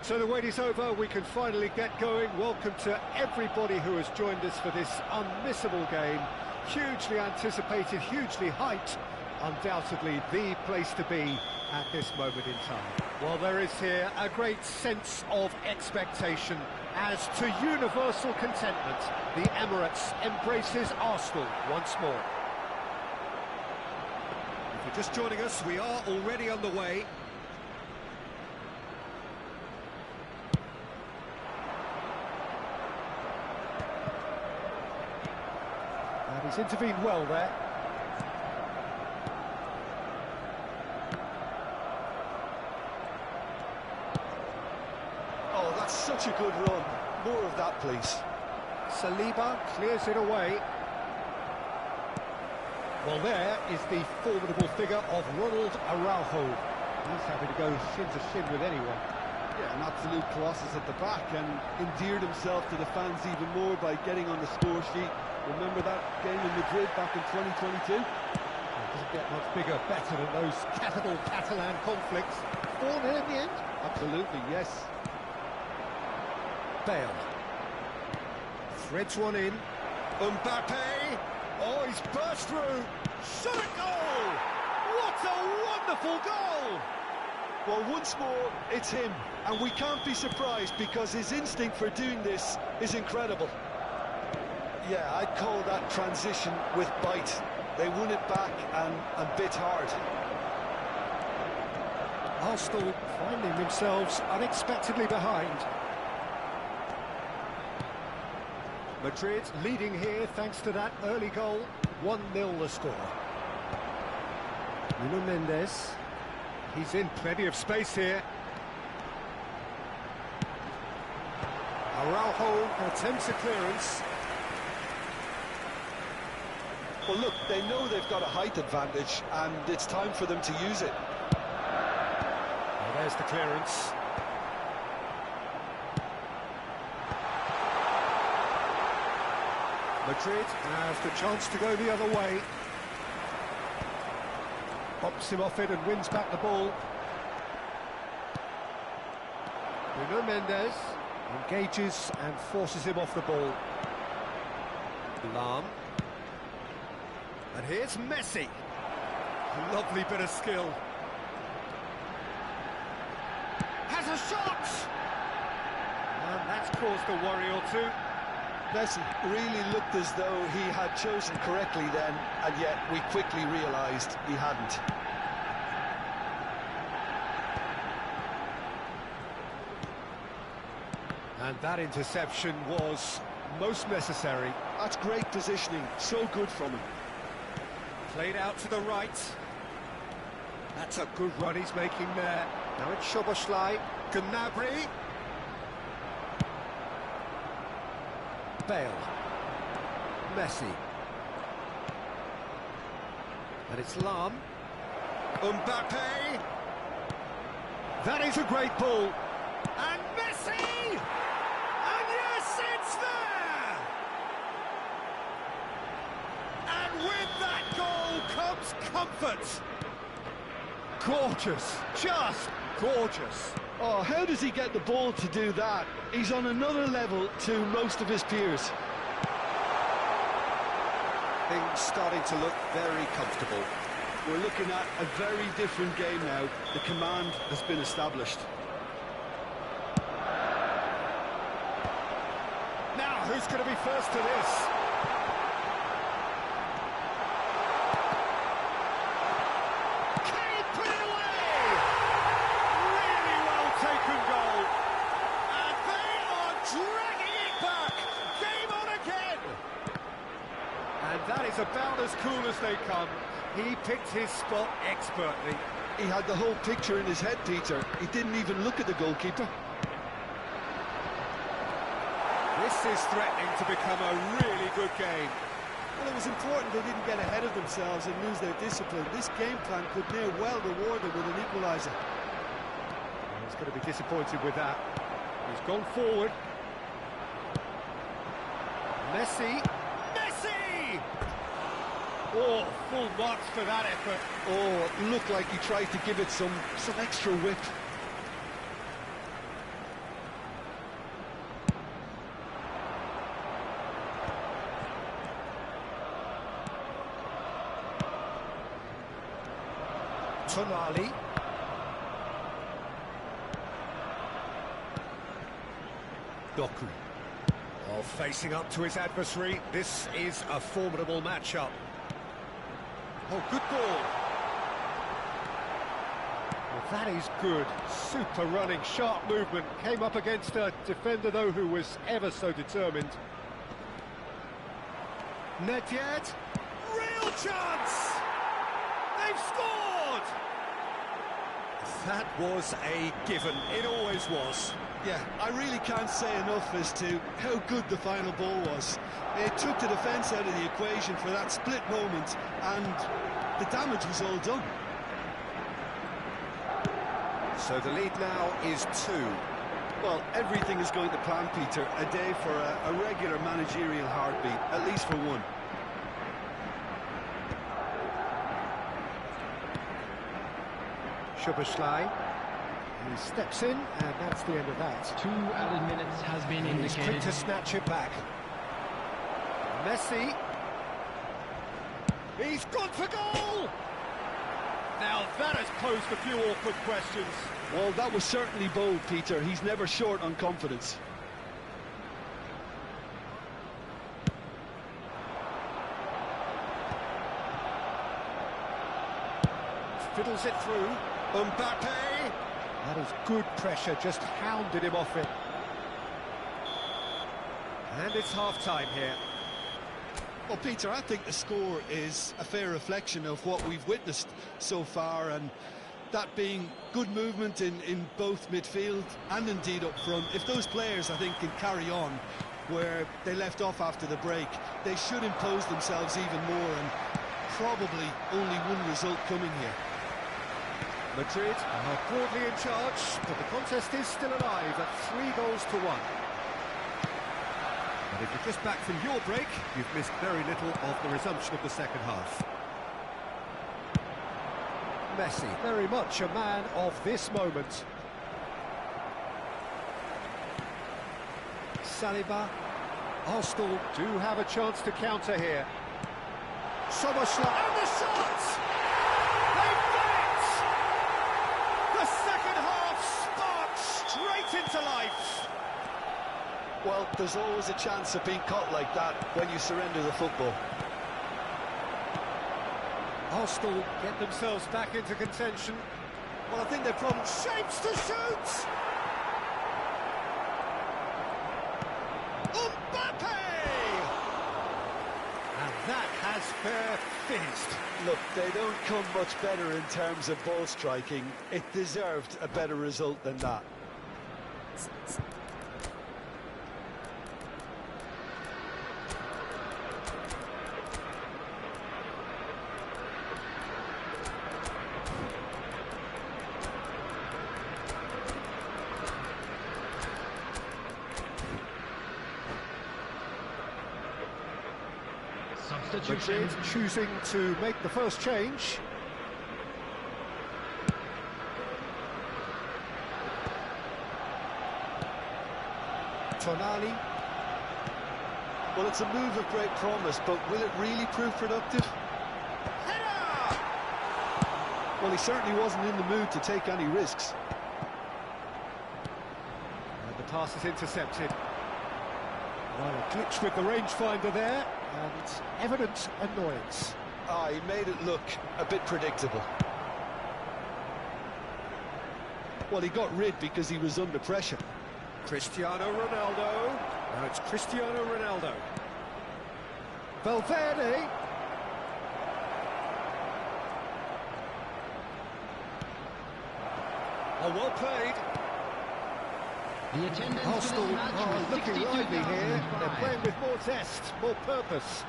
So the wait is over, we can finally get going. Welcome to everybody who has joined us for this unmissable game. Hugely anticipated, hugely hyped, undoubtedly the place to be at this moment in time. Well, there is here a great sense of expectation. As to universal contentment, the Emirates embraces Arsenal once more. If you're just joining us, we are already underway. He's intervened well there. Oh, that's such a good run. More of that, please. Saliba clears it away. Well, there is the formidable figure of Ronald Araujo. He's happy to go shin to shin with anyone. Yeah, an absolute colossus at the back, and endeared himself to the fans even more by getting on the score sheet. Remember that game in Madrid back in 2022? It doesn't get much bigger, better than those capital Catalan conflicts. 4-0 in the end? Absolutely, yes. Bale. Threads one in. Mbappe. Oh, he's burst through. Shot a goal! What a wonderful goal! Well, once more, it's him. And we can't be surprised because his instinct for doing this is incredible. Yeah, I'd call that transition with bite. They won it back and bit hard. Arsenal finding themselves unexpectedly behind. Madrid leading here thanks to that early goal. 1-0 the score. Nuno Mendes. He's in plenty of space here. Araujo attempts a clearance. Well, look, they know they've got a height advantage, and it's time for them to use it. Well, there's the clearance. Madrid has the chance to go the other way. Pops him off it and wins back the ball. Nuno Mendes. Engages and forces him off the ball. Lam. And here's Messi. A lovely bit of skill. Has a shot! And that's caused a worry or two. Messi really looked as though he had chosen correctly then, and yet we quickly realised he hadn't. And that interception was most necessary. That's great positioning, so good from him. Played out to the right. That's a good run he's making there. Now it's Szoboszlai. Gnabry. Bale. Messi. And it's Lam. Mbappe. That is a great ball. And Messi! And yes, it's there! And with that goal comes comfort. Gorgeous, just gorgeous. Oh, how does he get the ball to do that? He's on another level to most of his peers. Things starting to look very comfortable. We're looking at a very different game now. The command has been established. Now, who's going to be first to this? That is about as cool as they come. He picked his spot expertly. He had the whole picture in his head, Peter. He didn't even look at the goalkeeper. This is threatening to become a really good game. Well, it was important they didn't get ahead of themselves and lose their discipline. This game plan could near well reward them with an equaliser. He's going to be disappointed with that. He's gone forward. Messi. Oh, full marks for that effort. Oh, it looked like he tried to give it some extra whip. Tonali. Doku. Oh, facing up to his adversary. This is a formidable matchup. Oh, good ball. Well, that is good. Super running, sharp movement. Came up against a defender, though, who was ever so determined. Nedved. Real chance! They've scored! That was a given. It always was. Yeah, I really can't say enough as to how good the final ball was. It took the defence out of the equation for that split moment, and the damage was all done. So the lead now is 2. Well, everything is going to plan, Peter. A day for a regular managerial heartbeat, at least for one. Szoboszlai. He steps in, and that's the end of that. 2 added minutes has been indicated. He's quick to snatch it back. Messi. He's gone for goal! Now that has posed a few awkward questions. Well, that was certainly bold, Peter. He's never short on confidence. Fiddles it through. Mbappe! That is good pressure, just hounded him off it. And it's half-time here. Well, Peter, I think the score is a fair reflection of what we've witnessed so far, and that being good movement in both midfield and indeed up front. If those players, I think, can carry on where they left off after the break, they should impose themselves even more, and probably only one result coming here. Madrid are broadly in charge, but the contest is still alive at 3-1. And if you're just back from your break, you've missed very little of the resumption of the second half. Messi, very much a man of this moment. Saliba. Arsenal do have a chance to counter here. Soboslai, and the shot! They've done it! The second half sparks straight into life. Well, there's always a chance of being caught like that when you surrender the football. Arsenal get themselves back into contention. Well, I think they're probably... Shapes to shoot! Mbappe! And that has fair finished. Look, they don't come much better in terms of ball striking. It deserved a better result than that. Madrid choosing to make the first change. Tonali. Well, it's a move of great promise, but will it really prove productive? Header! Well, he certainly wasn't in the mood to take any risks. And the pass is intercepted. Well, a glitch with the rangefinder there, and evident annoyance. He made it look a bit predictable. Well, he got rid because he was under pressure. Cristiano Ronaldo. Now it's Cristiano Ronaldo. Valverde. Oh, well played. The attendance Arsenal for this match are was looking lively here. They're 62,005. playing with more zest, more purpose.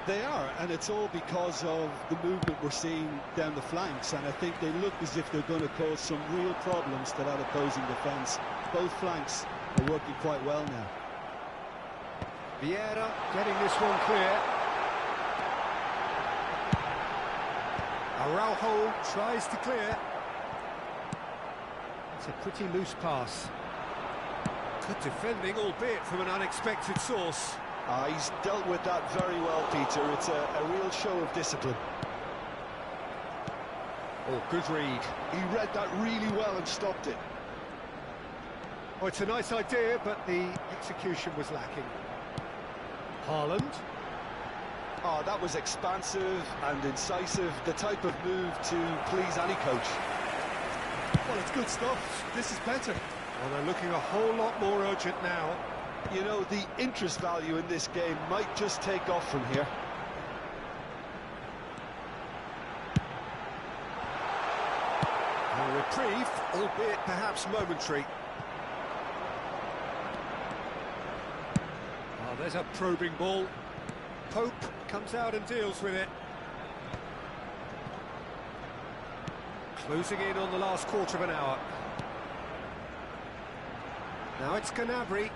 They are, and it's all because of the movement we're seeing down the flanks, and I think they look as if they're going to cause some real problems to that opposing defence. Both flanks are working quite well now. Vieira getting this one clear. Araujo tries to clear. It's a pretty loose pass. Good defending, albeit from an unexpected source. He's dealt with that very well, Peter. It's a real show of discipline. Oh, good read. He read that really well and stopped it. Oh, it's a nice idea, but the execution was lacking. Haaland. Oh, that was expansive and incisive, the type of move to please any coach. Well, it's good stuff. This is better. Well, they're looking a whole lot more urgent now. You know, the interest value in this game might just take off from here. A reprieve, albeit perhaps momentary. Oh, there's a probing ball. Pope comes out and deals with it. Closing in on the last quarter of an hour. Now it's Gnabry.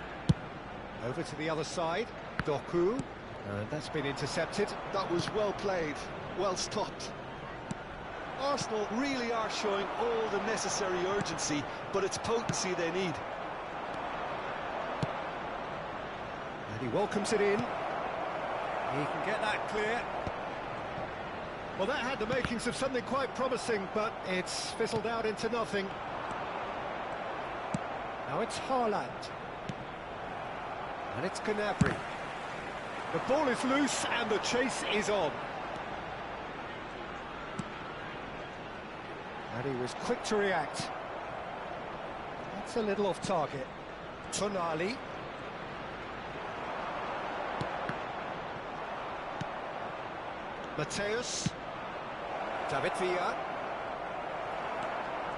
Over to the other side. Doku. And that's been intercepted. That was well played, well stopped. Arsenal really are showing all the necessary urgency, but it's potency they need. And he welcomes it in. He can get that clear. Well, that had the makings of something quite promising, but it's fizzled out into nothing. Now it's Haaland. And it's Gnabry. The ball is loose and the chase is on. And he was quick to react. That's a little off target. Tonali. Mateus. David Villa.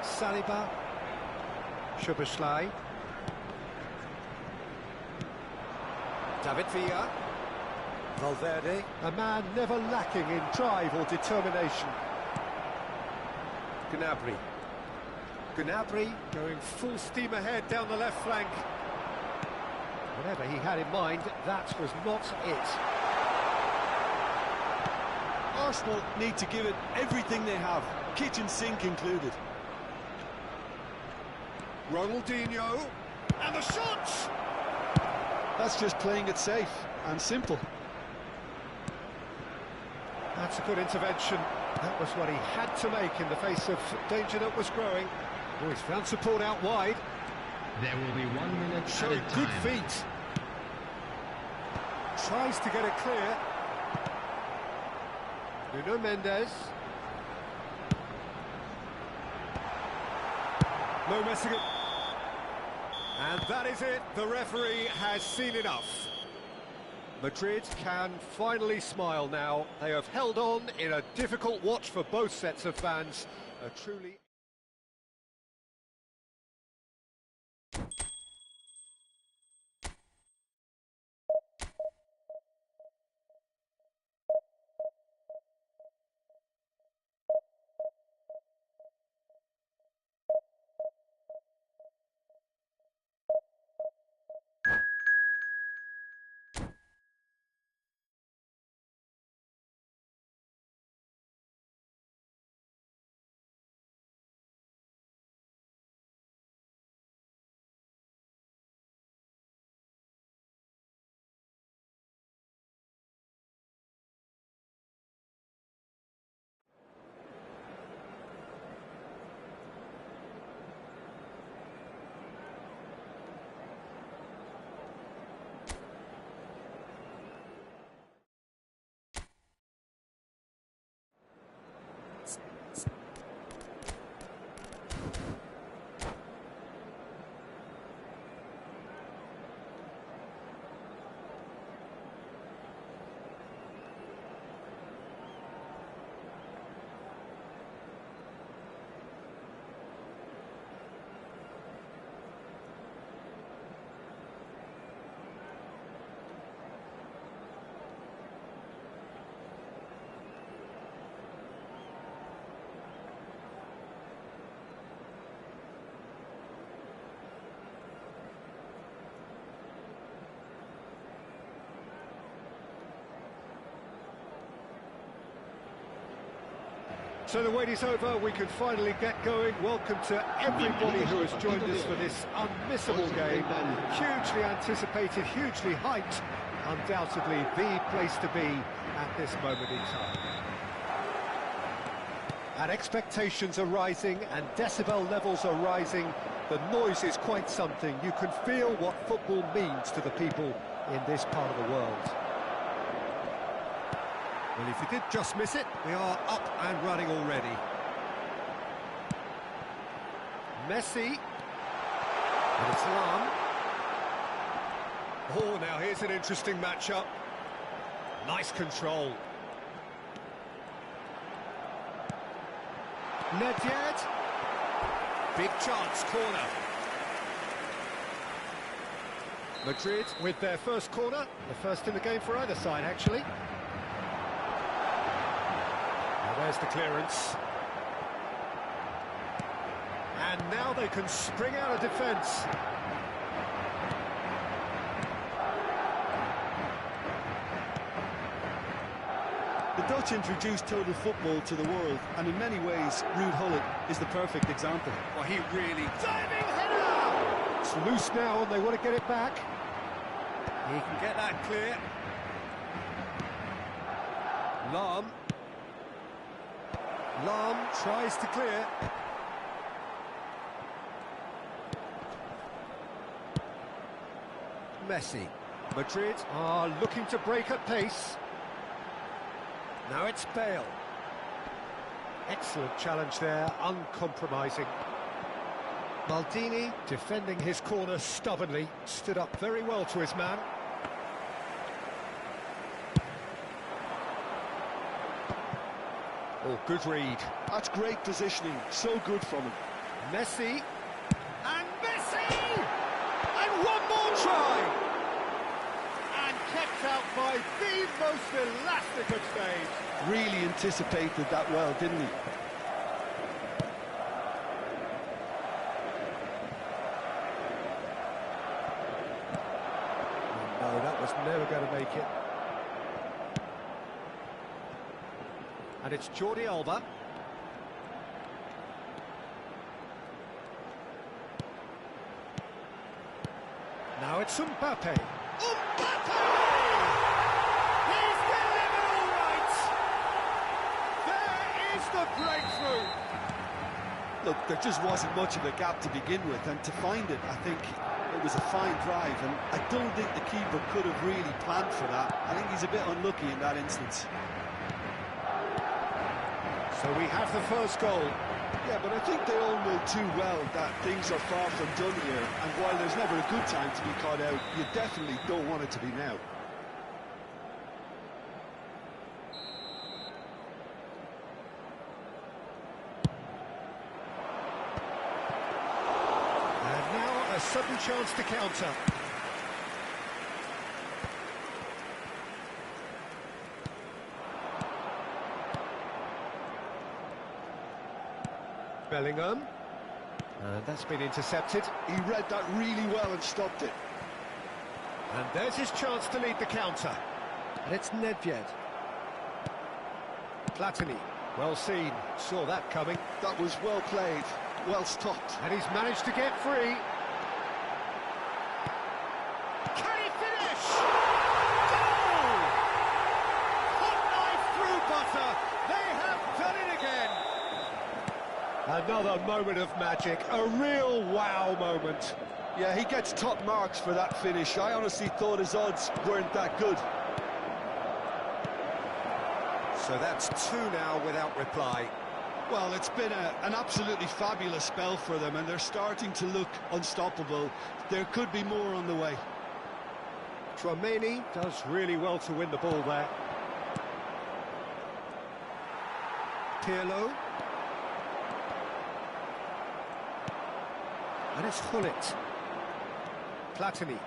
Saliba. Szoboszlai. David Villa. Valverde. A man never lacking in drive or determination. Gnabry. Gnabry going full steam ahead down the left flank. Whatever he had in mind, that was not it. Arsenal need to give it everything they have, kitchen sink included. Ronaldinho, and the shot! That's just playing it safe and simple. That's a good intervention. That was what he had to make in the face of danger that was growing. Oh, he's found support out wide. There will be 1 minute Showing at a good time. feet. Tries to get it clear. Nuno Mendes. No messing it. And that is it. The referee has seen enough. Madrid can finally smile now. They have held on in a difficult watch for both sets of fans. A truly... So the wait is over, we can finally get going. Welcome to everybody who has joined us for this unmissable game. Hugely anticipated, hugely hyped. Undoubtedly the place to be at this moment in time. And expectations are rising and decibel levels are rising. The noise is quite something. You can feel what football means to the people in this part of the world. Well, if you did just miss it, we are up and running already. Messi. And it's Lam. Oh, now here's an interesting matchup. Nice control. Nedved. Big chance, corner. Madrid with their first corner. The first in the game for either side, actually. There's the clearance. And now they can spring out of defence. The Dutch introduced total football to the world, and in many ways, Ruud Gullit is the perfect example. Well, he really... Diving header! It's loose now and they want to get it back. He can get that clear. Lam. Lam tries to clear. Messi. Madrid are looking to break at pace. Now it's Bale. Excellent challenge there, uncompromising. Maldini defending his corner stubbornly, stood up very well to his man. Oh, good read. That's great positioning, so good from him. Messi. And Messi! And one more try! And kept out by the most elastic of saves. Really anticipated that well, didn't he? No, that was never going to make it. And it's Jordi Alba. Now it's Mbappe. Mbappe! He's delivered all right! There is the breakthrough! Look, there just wasn't much of a gap to begin with, and to find it, I think it was a fine drive, and I don't think the keeper could have really planned for that. I think he's a bit unlucky in that instance. So we have the first goal. Yeah, but I think they all know too well that things are far from done here, and while there's never a good time to be caught out, you definitely don't want it to be now. And now a sudden chance to counter. Bellingham. And that's been intercepted. He read that really well and stopped it. And there's his chance to lead the counter. And it's Nedved. Platini. Well seen. Saw that coming. That was well played, well stopped. And he's managed to get free. Can he finish? Goal! Hot knife through butter. They have done it again. Another moment of magic, a real wow moment. Yeah, he gets top marks for that finish. I honestly thought his odds weren't that good. So that's two now without reply. Well, it's been an absolutely fabulous spell for them, and they're starting to look unstoppable. There could be more on the way. Tchouaméni does really well to win the ball there. Pirlo. And it's Hullet. Platini.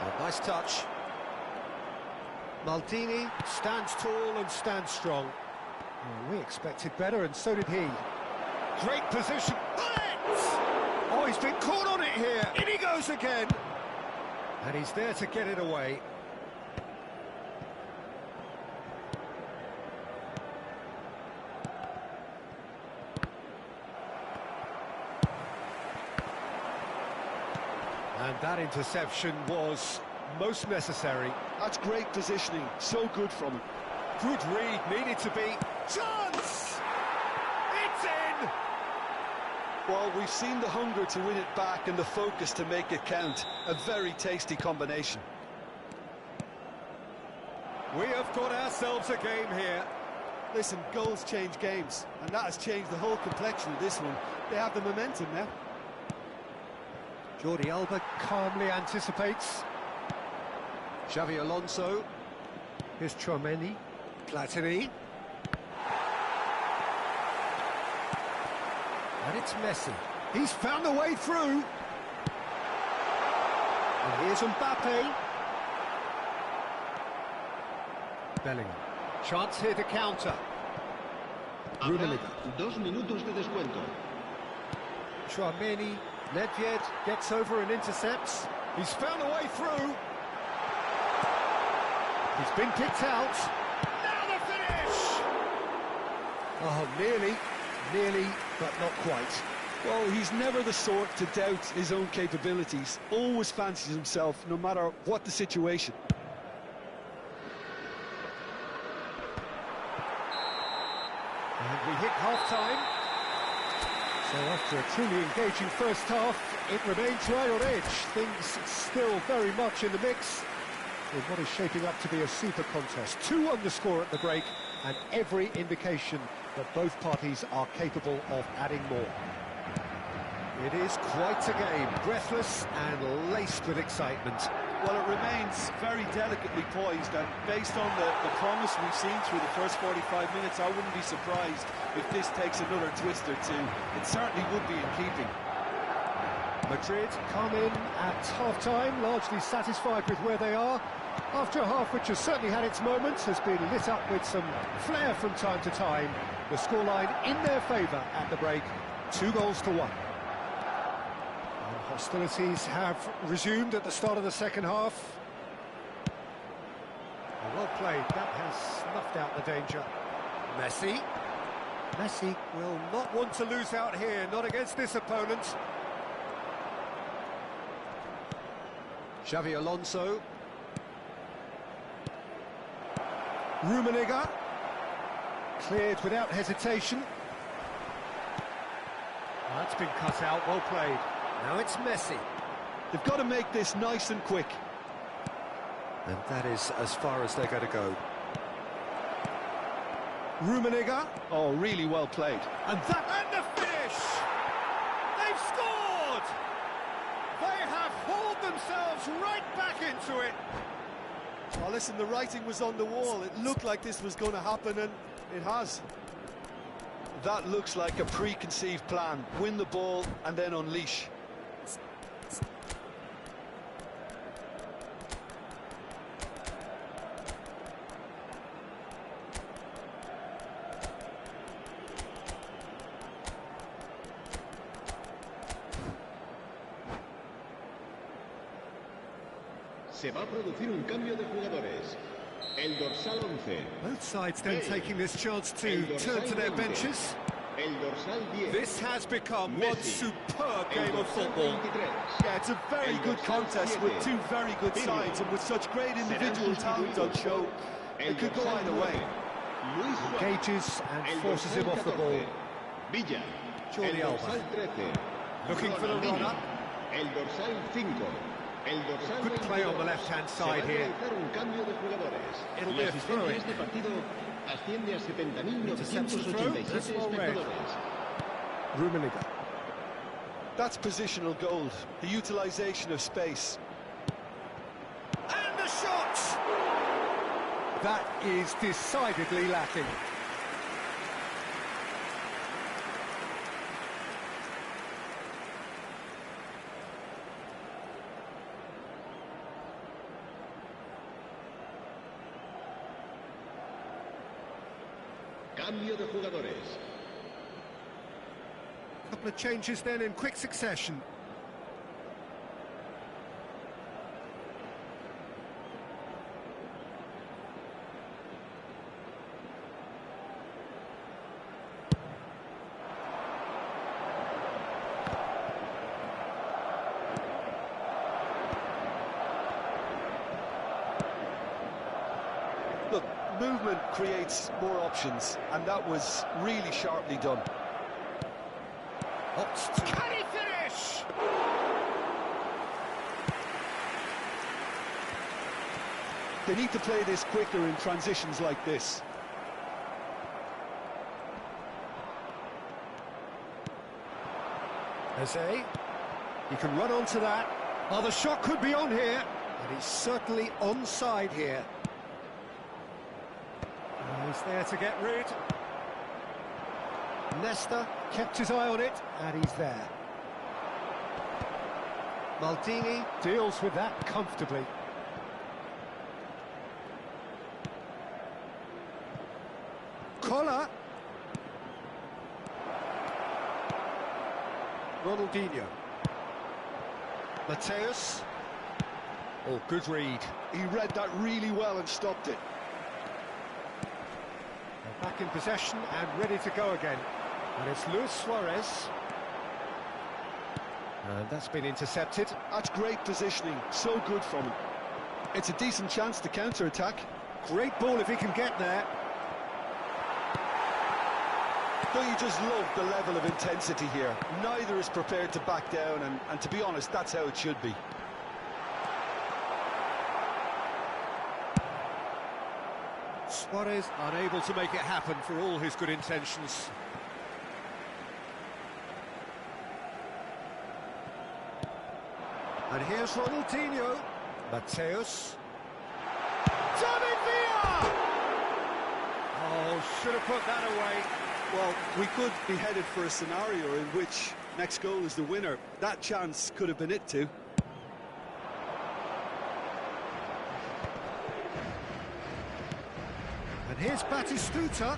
A nice touch. Maldini stands tall and stands strong. Well, we expected better, and so did he. Great position. Hullet! Oh, he's been caught on it here. In he goes again. And he's there to get it away. And that interception was most necessary. That's great positioning, so good from him. Good read, needed to be. Chance! It's in! Well, we've seen the hunger to win it back and the focus to make it count. A very tasty combination. We have got ourselves a game here. Listen, goals change games, and that has changed the whole complexion of this one. They have the momentum now. Jordi Alba calmly anticipates. Xavi Alonso. Here's Tchouaméni. Platini. And it's Messi. He's found a way through. And here's Mbappe. Bellingham. Chance here to counter. Habrá 2 minutos de descuento. Tchouaméni. Nedved gets over and intercepts. He's found a way through. He's been picked out. Now the finish! Oh, nearly, but not quite. Well, he's never the sort to doubt his own capabilities. Always fancies himself, no matter what the situation. And we hit half-time. So after a truly engaging first half, it remains right on edge. Things still very much in the mix in what is shaping up to be a super contest. 2 on the score at the break, and every indication that both parties are capable of adding more. It is quite a game, breathless and laced with excitement. Well, it remains very delicately poised, and based on the promise we've seen through the first 45 minutes, I wouldn't be surprised if this takes another twist or two. It certainly would be in keeping. Madrid come in at half-time, largely satisfied with where they are. After a half which has certainly had its moments, has been lit up with some flair from time to time. The scoreline in their favour at the break, 2-1. Hostilities have resumed at the start of the second half. Well played, that has snuffed out the danger. Messi. Messi will not want to lose out here, not against this opponent. Xavi Alonso. Rummenigge. Cleared without hesitation. That's been cut out, well played. Now it's Messi. They've got to make this nice and quick. And that is as far as they're going to go. Rummenigge. Oh, really well played. And the finish! They've scored! They have hauled themselves right back into it. Oh, listen, the writing was on the wall. It looked like this was going to happen, and it has. That looks like a preconceived plan. Win the ball and then unleash. Se va a producir un cambio de jugadores. El dorsal 11. Both sides then taking this chance to turn to their benches. El dorsal 10. This has become one superb game of football. Yeah, it's a very good contest with two very good sides, and with such great individual talent on show, it could go either way. Engages and forces him off the ball. Villa. Jordi El Alba. dorsal 13. Looking for the run-up. El dorsal 5. El dorsal Good play on the left-hand side here. un cambio de jugadores. It'll be a throw-in. Este partido asciende a 70.987 Interception throw. That's well read. espectadores. Rummenigge. That's positional gold, the utilisation of space. And the shot! That is decidedly lacking. Cambio de jugadores. Couple of changes then in quick succession. Look, movement creates more options, and that was really sharply done. Can he finish? They need to play this quicker in transitions like this. Jose, he can run onto that. Oh, the shot could be on here, and he's certainly onside here. Oh, he's there to get rid. Nesta kept his eye on it, and he's there. Maldini deals with that comfortably. Collar. Ronaldinho. Mateus. Oh, good read. He read that really well and stopped it. They're back in possession and ready to go again. And it's Luis Suarez. And that's been intercepted. That's great positioning, so good from him. It's a decent chance to counter-attack. Great ball if he can get there. Don't you just love the level of intensity here? Neither is prepared to back down, and to be honest, that's how it should be. Suarez unable to make it happen for all his good intentions. And here's Ronaldinho. Mateus. David Villa! Oh, should have put that away. Well, we could be headed for a scenario in which next goal is the winner. That chance could have been it too. And here's Batistuta.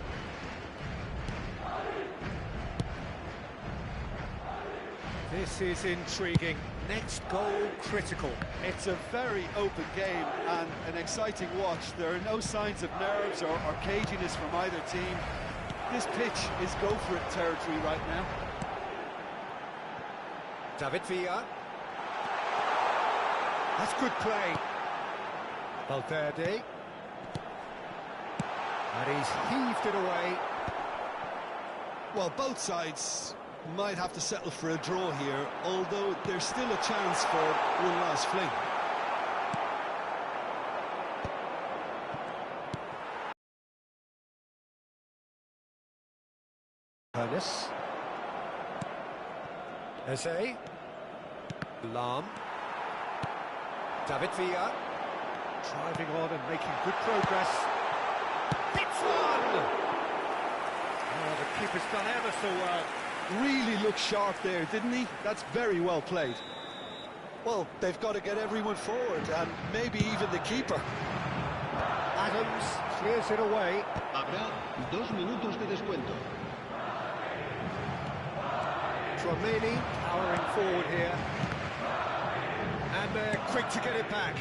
This is intriguing. Next goal critical. It's a very open game and an exciting watch. There are no signs of nerves or caginess from either team. This pitch is go-for-it territory right now. David Villa. That's good play. Valverde. And he's heaved it away. Well, both sides might have to settle for a draw here, although there's still a chance for one last fling. Ernest. Eze. Lam. David Villa. Driving on and making good progress. It's one! Oh, the keeper's done ever so well. Really looked sharp there, didn't he? That's very well played. Well, they've got to get everyone forward, and maybe even the keeper. Adams clears it away. Habrá 2 minutos de descuento. Tchouaméni powering forward here. And they're quick to get it back.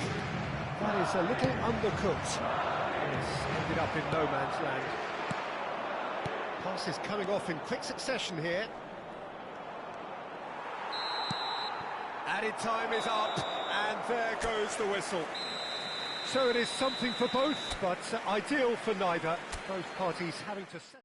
That is a little undercooked. Yes, ended up in no man's land. Passes coming off in quick succession here. Added time is up, and there goes the whistle. So it is something for both, but ideal for neither. Both parties having to set